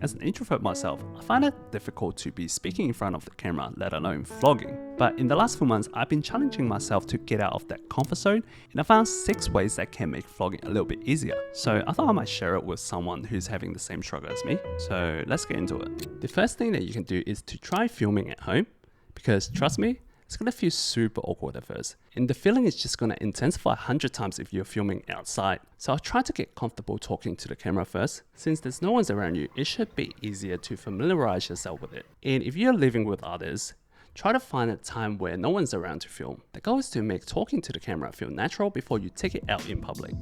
As an introvert myself, I find it difficult to be speaking in front of the camera, let alone vlogging. But in the last few months, I've been challenging myself to get out of that comfort zone, and I found 6 ways that can make vlogging a little bit easier. So I thought I might share it with someone who's having the same struggle as me. So let's get into it. The first thing that you can do is to try filming at home, because trust me, it's gonna feel super awkward at first. And the feeling is just gonna intensify 100 times if you're filming outside. So I'll try to get comfortable talking to the camera first. Since there's no one's around you, it should be easier to familiarize yourself with it. And if you're living with others, try to find a time where no one's around to film. The goal is to make talking to the camera feel natural before you take it out in public.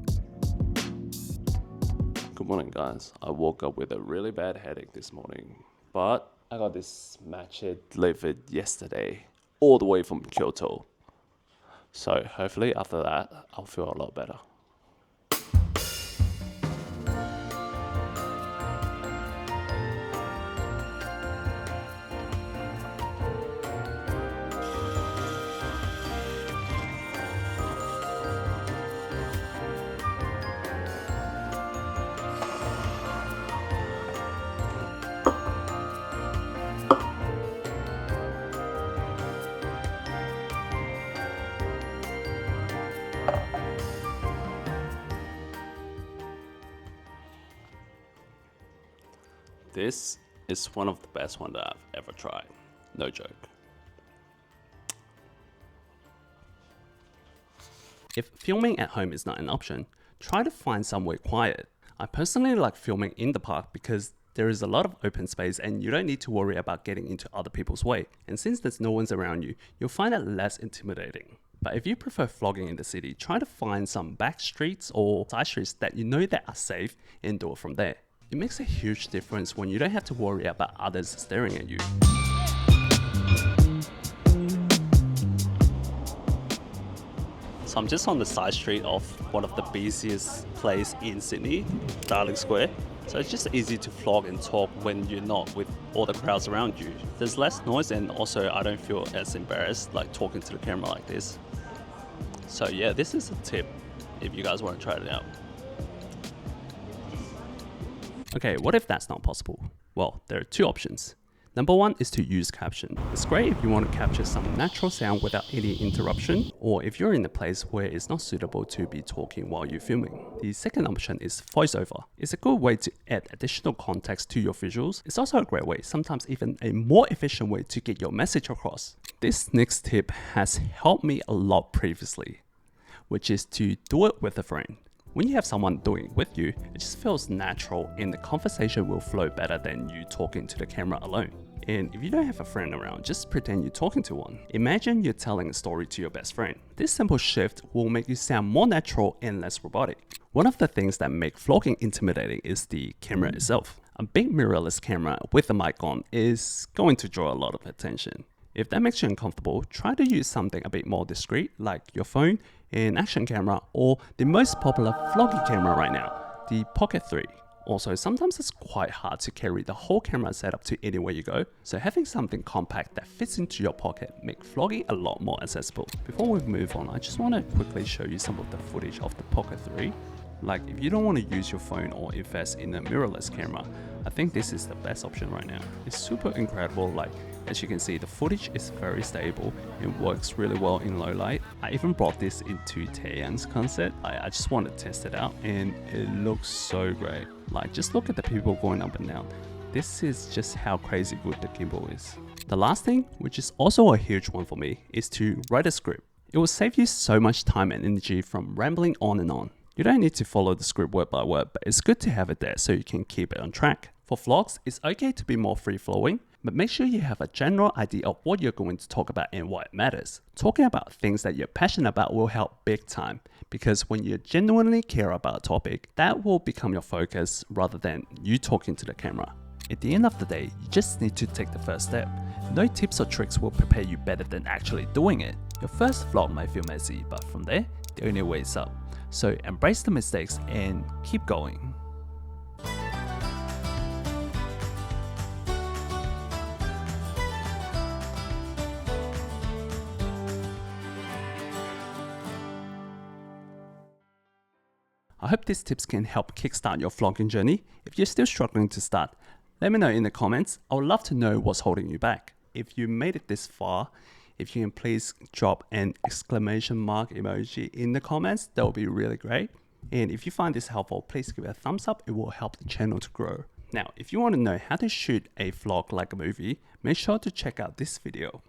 Good morning, guys. I woke up with a really bad headache this morning, but I got this matcha delivered yesterday, all the way from Kyoto. So hopefully after that, I'll feel a lot better. This is one of the best ones that I've ever tried. No joke. If filming at home is not an option, try to find somewhere quiet. I personally like filming in the park because there is a lot of open space and you don't need to worry about getting into other people's way. And since there's no one's around you, you'll find it less intimidating. But if you prefer vlogging in the city, try to find some back streets or side streets that you know that are safe and do it from there. It makes a huge difference when you don't have to worry about others staring at you. So I'm just on the side street of one of the busiest places in Sydney, Darling Square. So it's just easy to vlog and talk when you're not with all the crowds around you. There's less noise and also I don't feel as embarrassed like talking to the camera like this. So yeah, this is a tip if you guys want to try it out. Okay, what if that's not possible? Well, there are 2 options. Number 1 is to use caption. It's great if you want to capture some natural sound without any interruption, or if you're in a place where it's not suitable to be talking while you're filming. The second option is voiceover. It's a good way to add additional context to your visuals. It's also a great way, sometimes even a more efficient way to get your message across. This next tip has helped me a lot previously, which is to do it with a friend. When you have someone doing it with you, it just feels natural and the conversation will flow better than you talking to the camera alone. And if you don't have a friend around, just pretend you're talking to one. Imagine you're telling a story to your best friend. This simple shift will make you sound more natural and less robotic. One of the things that make vlogging intimidating is the camera itself. A big mirrorless camera with a mic on is going to draw a lot of attention. If that makes you uncomfortable, try to use something a bit more discreet like your phone, an action camera, or the most popular vlogging camera right now, the Pocket 3. Also, sometimes it's quite hard to carry the whole camera setup to anywhere you go, so having something compact that fits into your pocket makes vlogging a lot more accessible. Before we move on, I just want to quickly show you some of the footage of the Pocket 3. Like if you don't want to use your phone or invest in a mirrorless camera, I think this is the best option right now. It's super incredible. Like as you can see, the footage is very stable and works really well in low light. I even brought this into Taeyeon's concert. I just want to test it out and it looks so great. Like just look at the people going up and down. This is just how crazy good the gimbal is. The last thing, which is also a huge one for me, is to write a script. It will save you so much time and energy from rambling on and on. You don't need to follow the script word by word, but it's good to have it there so you can keep it on track. For vlogs, it's okay to be more free-flowing, but make sure you have a general idea of what you're going to talk about and why it matters. Talking about things that you're passionate about will help big time, because when you genuinely care about a topic, that will become your focus rather than you talking to the camera. At the end of the day, you just need to take the first step. No tips or tricks will prepare you better than actually doing it. Your first vlog might feel messy, but from there, the only way is up. So embrace the mistakes and keep going. I hope these tips can help kickstart your vlogging journey. If you're still struggling to start, Let me know in the comments. I would love to know what's holding you back. If you made it this far, if you can please drop an exclamation mark emoji in the comments, that would be really great. And if you find this helpful, please give it a thumbs up. It will help the channel to grow. Now, if you want to know how to shoot a vlog like a movie, make sure to check out this video.